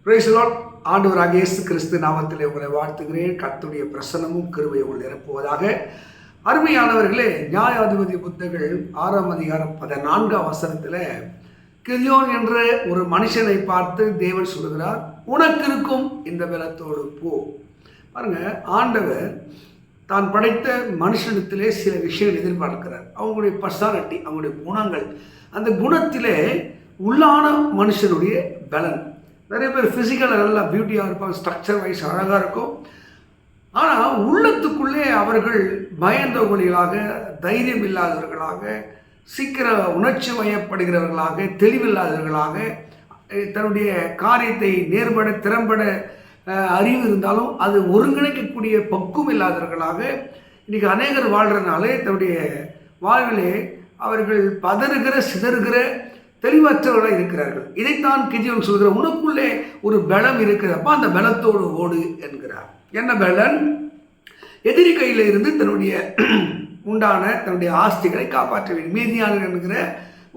Praise the Lord. ஆண்டவராகிய இயேசு கிறிஸ்து நாமத்திலே உங்களை வாழ்த்துகிறேன். கர்த்தருடைய பிரசன்னமும் கிருபையும் உங்களை நிரப்புவதாக. அருமையானவர்களே, நியாயாதிபதி புத்தகங்கள் 6ஆம் அதிகாரம் 14ஆம் வசனத்தில் கிதியோன் என்ற ஒரு மனுஷனை பார்த்து தேவன் சொல்கிறார், உனக்கு இருக்கும் இந்த பலத்தோடு போ. பாருங்க, ஆண்டவர் தான் படைத்த மனுஷனத்திலே சில விஷயங்கள் எதிர்பார்க்கிறார். அவங்களுடைய பர்சாலிட்டி, அவங்களுடைய குணங்கள், அந்த குணத்திலே உள்ளான மனுஷனுடைய பலன். நிறைய பேர் ஃபிசிக்கலாக நல்லா பியூட்டியாக இருப்பாங்க, ஸ்ட்ரக்சர் வைஸ் அழகாக இருக்கும். ஆனால் உள்ளத்துக்குள்ளே அவர்கள் பயந்தவர்களாக, தைரியம் இல்லாதவர்களாக, சீக்கிரம் உணர்ச்சி வயப்படுகிறவர்களாக, தெளிவில்லாதவர்களாக, தன்னுடைய காரியத்தை நேர்பட திறம்பட அறிவு இருந்தாலும் அது ஒருங்கிணைக்கக்கூடிய பக்குவம் இல்லாதவர்களாக இன்றைக்கி அநேகர் வாழ்கிறதுனாலே தன்னுடைய வாழ்விலே அவர்கள் பதறுகிற சிதறுகிற தெளிவற்றவர்களாக இருக்கிறார்கள். இதைத்தான் கிதியோன் சொல்கிற, உனக்குள்ளே ஒரு பலம் இருக்கிறப்ப அந்த பலத்தோடு ஓடு என்கிறார். என்ன பலன்? எதிரி கையில் இருந்து தன்னுடைய உண்டான தன்னுடைய ஆஸ்திகளை காப்பாற்ற வேண்டும். மீதியாளர் என்கிற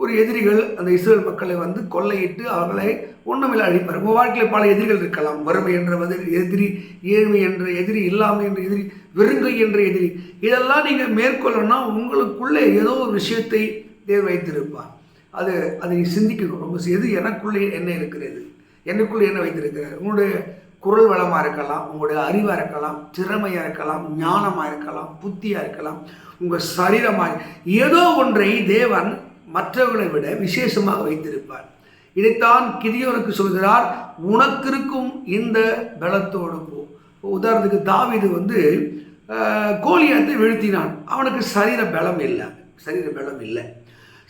ஒரு எதிரிகள் அந்த இஸ்ரேல் மக்களை வந்து கொள்ளையிட்டு அவர்களை ஒன்றுமில்லை அழிப்பார். உங்கள் வாழ்க்கையில் பல எதிரிகள் இருக்கலாம். வறுமை என்ற எதிரி, ஏழ்மை என்ற எதிரி, இல்லாமை என்ற எதிரி, வெறுங்கை என்ற எதிரி. இதெல்லாம் நீங்கள் மேற்கொள்ளணும்னா உங்களுக்குள்ளே ஏதோ ஒரு விஷயத்தை தேவன் வைத்திருப்பார். அதை சிந்திக்கணும். ரொம்ப எது எனக்குள்ளே என்ன இருக்கிறது, எனக்குள்ளே என்ன வைத்திருக்கிறார். உங்களுடைய குரல் வளமாக இருக்கலாம், உங்களுடைய அறிவாக இருக்கலாம், திறமையாக இருக்கலாம், ஞானமாக இருக்கலாம், புத்தியாக இருக்கலாம், உங்கள் சரீரமாக, ஏதோ ஒன்றை தேவன் மற்றவர்களை விட விசேஷமாக வைத்திருப்பார். இதைத்தான் கிதியோனுக்கு சொல்கிறார், உனக்கு இருக்கும் இந்த பலத்தோடு போ. உதாரணத்துக்கு தாவீது வந்து கோலியாத்தை வீழ்த்தினான். அவனுக்கு சரீர பலம் இல்லை.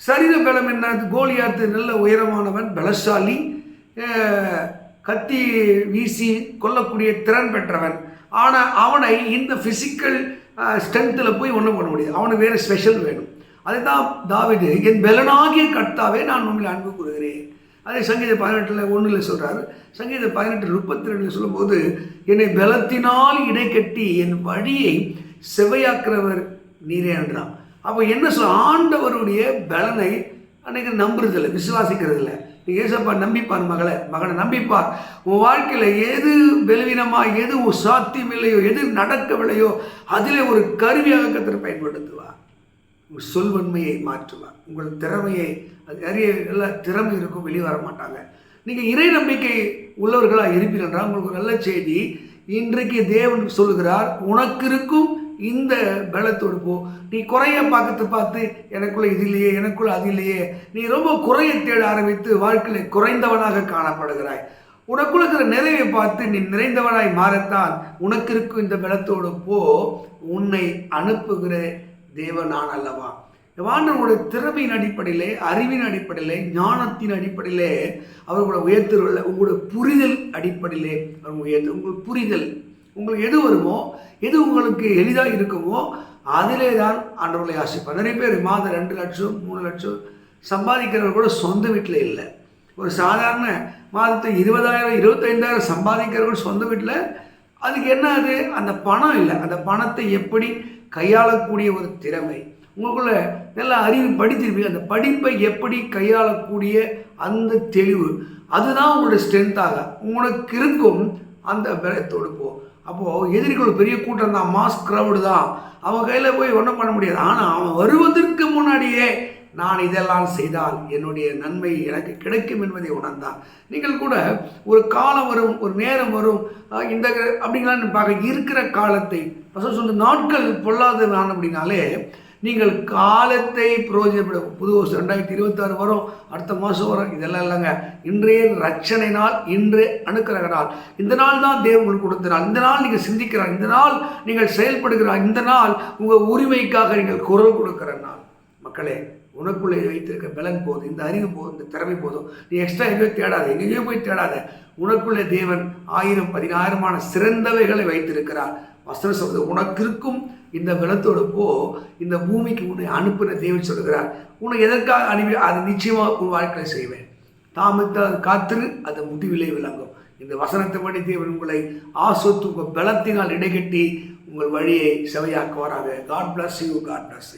சரீர பலம் என்ன? கோலியாத்து நல்ல உயரமானவன், பலசாலி, கத்தி வீசி கொல்லக்கூடிய திறன் பெற்றவன். ஆனால் அவனை இந்த ஃபிசிக்கல் ஸ்ட்ரென்த்தில் போய் ஒன்றும் பண்ண முடியாது. அவனுக்கு வேறு ஸ்பெஷல் வேணும். அதுதான் தாவீது, என் பலனாகிய கர்த்தாவே நான் உண்மையில் அன்பு கூறுகிறேன். அதே சங்கீத 18:1 சொல்கிறாரு. சங்கீத 18:32 சொல்லும்போது, என்னை பலத்தினால் இடை கட்டி என் வழியை செவையாக்குறவர் நீரே என்றான். அப்போ என்ன சொல்ல, ஆண்டவருடைய பலனை அன்றைக்கி நம்புறதில்லை, விசுவாசிக்கிறதில்லை. நீ ஏசப்பா நம்பிப்பார், மகனை நம்பிப்பார். உன் வாழ்க்கையில் எது பலவீனமாக, எது சாத்தியம் இல்லையோ, எது நடக்கவில்லையோ அதிலே ஒரு கருவியாக கர்த்தர் பயன்படுத்துவார். உங்கள் சொல்வன்மையை மாற்றுவார். உங்கள் திறமையை, அது நிறைய நல்ல திறமை இருக்கும், வெளியே வர மாட்டாங்க. நீங்கள் இறை நம்பிக்கை உள்ளவர்களாக இருப்பீர்கள். உங்களுக்கு ஒரு நல்ல செய்தி. இன்றைக்கு தேவன் சொல்லுகிறார், உனக்கு இருக்கும் இந்த பலத்தோடு போ. நீ குறைய பார்த்து எனக்குள்ளே இது இல்லையே, எனக்குள்ளே அது இல்லையே, நீ ரொம்ப குறைய தேட ஆரம்பித்து வாழ்க்கையில் குறைந்தவனாக காணப்படுகிறாய். உனக்குள்ள இருக்கிற நிறைவை பார்த்து நீ நிறைந்தவனாய் மாறத்தான் உனக்கு இருக்கும் இந்த பலத்தோடு போ. உன்னை அனுப்புகிற தேவன் நான் அல்லவா. ஆண்டவருடைய திறமையின் அடிப்படையிலே, அறிவின் அடிப்படையிலே, ஞானத்தின் அடிப்படையிலே அவர்களை உயர்த்துள்ள, உங்களுடைய புரிதல் அடிப்படையிலே அவங்க உயர்த்து. உங்கள் புரிதல், உங்களுக்கு எது வருமோ, எது உங்களுக்கு எளிதாக இருக்குமோ அதிலே தான் ஆண்டவர்களை ஆசைப்பார். நிறைய பேர் மாதம் 2 லட்சம் 3 லட்சம் சம்பாதிக்கிறவர் கூட சொந்த வீட்டில் இல்லை. ஒரு சாதாரண மாதத்தை 20,000 25,000 சம்பாதிக்கிறவர்கள் சொந்த வீட்டில். அதுக்கு என்ன? அது அந்த பணம் இல்லை. அந்த பணத்தை எப்படி கையாளக்கூடிய ஒரு திறமை உங்களுக்குள்ள நல்ல அறிவு படித்திருப்பீங்க. அந்த படிப்பை எப்படி கையாளக்கூடிய அந்த தெளிவு, அதுதான் உங்களுடைய ஸ்ட்ரென்த்தாக உங்களுக்கு இருக்கும். அந்த பலத்தோடு போ. அப்போது எதிரிகள் பெரிய கூட்டம் தான், மாஸ் க்ரௌடு தான், அவன் கையில் போய் ஒன்றும் பண்ண முடியாது. ஆனால் அவன் வருவதற்கு முன்னாடியே நான் இதெல்லாம் செய்தால் என்னுடைய நன்மை எனக்கு கிடைக்கும் என்பதை உணர்ந்தான். நீங்கள் கூட ஒரு காலம் வரும், ஒரு நேரம் வரும், இந்த அப்படிங்களான்னு பார்க்க இருக்கிற காலத்தை சொல்ல, நாட்கள் பொல்லாதவன் அப்படின்னாலே நீங்கள் காலத்தை பிரயோஜனப்பட. புது வருஷம் 2026 வரும், அடுத்த மாதம் வரும், இதெல்லாம் இல்லைங்க. இன்றைய ரட்சணை நாள், இன்று அணுக்கிற நாள். இந்த நாள் தான் தேவன் உங்களுக்கு கொடுத்த நாள். இந்த நாள் நீங்கள் சிந்திக்கிறார், இந்த நாள் நீங்கள் செயல்படுகிறார், இந்த நாள் உங்கள் உரிமைக்காக நீங்கள் குரல் கொடுக்கிற நாள். மக்களே, உனக்குள்ளே வைத்திருக்க பலன் போதும், இந்த அறிவு போதும், இந்த திறமை போதும். நீ எக்ஸ்ட்ரா எங்கேயோ தேடாத, எங்கேயோ போய் தேடாத. உனக்குள்ளே தேவன் 1000 10,000 சிறந்தவைகளை வைத்திருக்கிறார். வசனம் சொல்றது, உனக்கு இருக்கும் இந்த பலத்தோடு போ. இந்த பூமிக்கு உன்னை அனுப்பின தேவன் சொல்லுகிறார். உன்னை எதற்காக அனுப்பி, அதை நிச்சயமாக உன் வாழ்க்கையில் செய்வேன். தாமத்தை காத்திரு, அது முடிவிலே விளங்கும். இந்த வசனத்தை படி தேவன் உங்களை ஆசோத்து உங்கள் பலத்தினால் இடைகட்டி உங்கள் வழியை செவையாக்குவாராக. God bless you.